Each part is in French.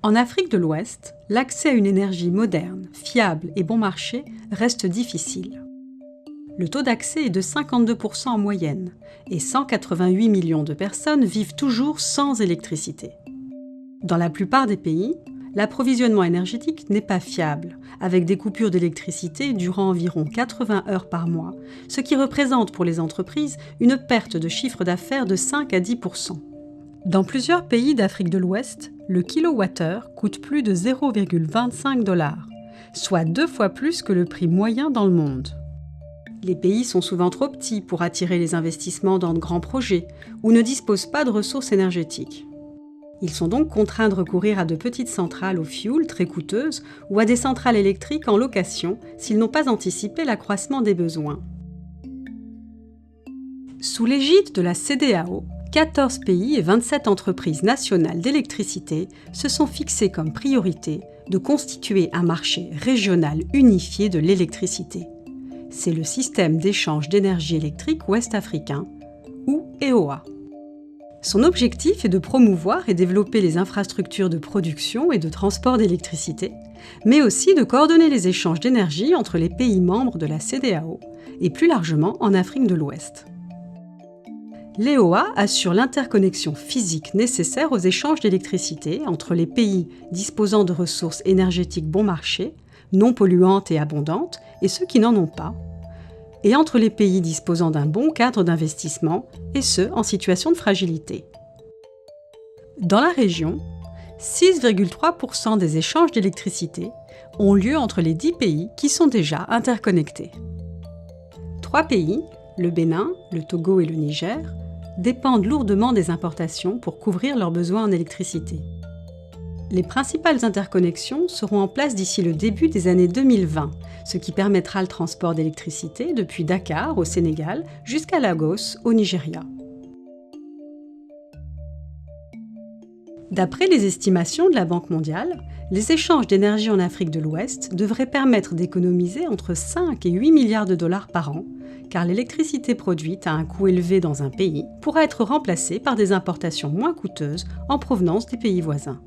En Afrique de l'Ouest, l'accès à une énergie moderne, fiable et bon marché reste difficile. Le taux d'accès est de 52% en moyenne et 188 millions de personnes vivent toujours sans électricité. Dans la plupart des pays, l'approvisionnement énergétique n'est pas fiable, avec des coupures d'électricité durant environ 80 heures par mois, ce qui représente pour les entreprises une perte de chiffre d'affaires de 5 à 10%. Dans plusieurs pays d'Afrique de l'Ouest, le kilowattheure coûte plus de 0,25 $, soit 2 fois plus que le prix moyen dans le monde. Les pays sont souvent trop petits pour attirer les investissements dans de grands projets ou ne disposent pas de ressources énergétiques. Ils sont donc contraints de recourir à de petites centrales au fioul très coûteuses ou à des centrales électriques en location s'ils n'ont pas anticipé l'accroissement des besoins. Sous l'égide de la CEDEAO, 14 pays et 27 entreprises nationales d'électricité se sont fixés comme priorité de constituer un marché régional unifié de l'électricité. C'est le système d'échange d'énergie électrique ouest-africain, ou EOA. Son objectif est de promouvoir et développer les infrastructures de production et de transport d'électricité, mais aussi de coordonner les échanges d'énergie entre les pays membres de la CEDEAO et plus largement en Afrique de l'Ouest. L'EOA assure l'interconnexion physique nécessaire aux échanges d'électricité entre les pays disposant de ressources énergétiques bon marché, non polluantes et abondantes, et ceux qui n'en ont pas, et entre les pays disposant d'un bon cadre d'investissement et ceux en situation de fragilité. Dans la région, 6,3% des échanges d'électricité ont lieu entre les 10 pays qui sont déjà interconnectés. 3 pays, le Bénin, le Togo et le Niger, dépendent lourdement des importations pour couvrir leurs besoins en électricité. Les principales interconnexions seront en place d'ici le début des années 2020, ce qui permettra le transport d'électricité depuis Dakar au Sénégal jusqu'à Lagos au Nigeria. D'après les estimations de la Banque mondiale, les échanges d'énergie en Afrique de l'Ouest devraient permettre d'économiser entre 5 et 8 milliards de dollars par an, car l'électricité produite à un coût élevé dans un pays pourra être remplacée par des importations moins coûteuses en provenance des pays voisins.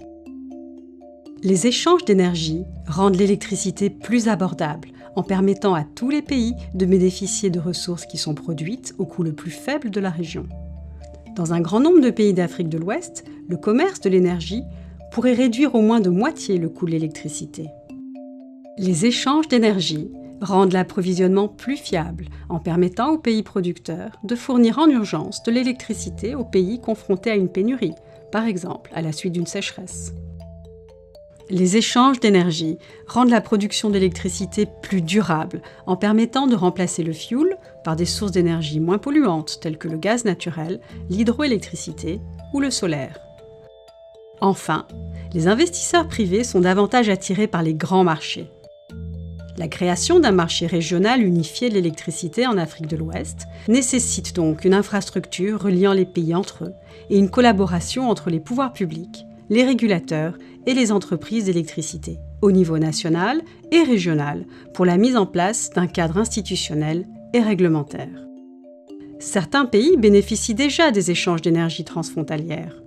Les échanges d'énergie rendent l'électricité plus abordable en permettant à tous les pays de bénéficier de ressources qui sont produites au coût le plus faible de la région. Dans un grand nombre de pays d'Afrique de l'Ouest, le commerce de l'énergie pourrait réduire au moins de moitié le coût de l'électricité. Les échanges d'énergie rendent l'approvisionnement plus fiable en permettant aux pays producteurs de fournir en urgence de l'électricité aux pays confrontés à une pénurie, par exemple à la suite d'une sécheresse. Les échanges d'énergie rendent la production d'électricité plus durable en permettant de remplacer le fioul par des sources d'énergie moins polluantes telles que le gaz naturel, l'hydroélectricité ou le solaire. Enfin, les investisseurs privés sont davantage attirés par les grands marchés. La création d'un marché régional unifié de l'électricité en Afrique de l'Ouest nécessite donc une infrastructure reliant les pays entre eux et une collaboration entre les pouvoirs publics, les régulateurs et les entreprises d'électricité, au niveau national et régional, pour la mise en place d'un cadre institutionnel et réglementaire. Certains pays bénéficient déjà des échanges d'énergie transfrontalières.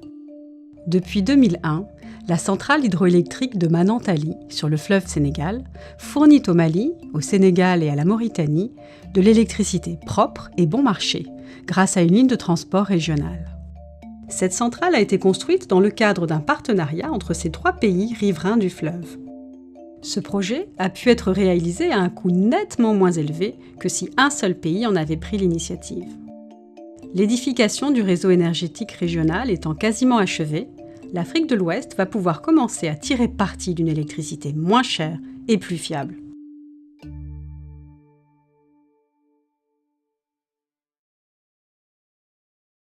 Depuis 2001, la centrale hydroélectrique de Manantali, sur le fleuve Sénégal, fournit au Mali, au Sénégal et à la Mauritanie de l'électricité propre et bon marché, grâce à une ligne de transport régionale. Cette centrale a été construite dans le cadre d'un partenariat entre ces 3 pays riverains du fleuve. Ce projet a pu être réalisé à un coût nettement moins élevé que si un seul pays en avait pris l'initiative. L'édification du réseau énergétique régional étant quasiment achevée, l'Afrique de l'Ouest va pouvoir commencer à tirer parti d'une électricité moins chère et plus fiable.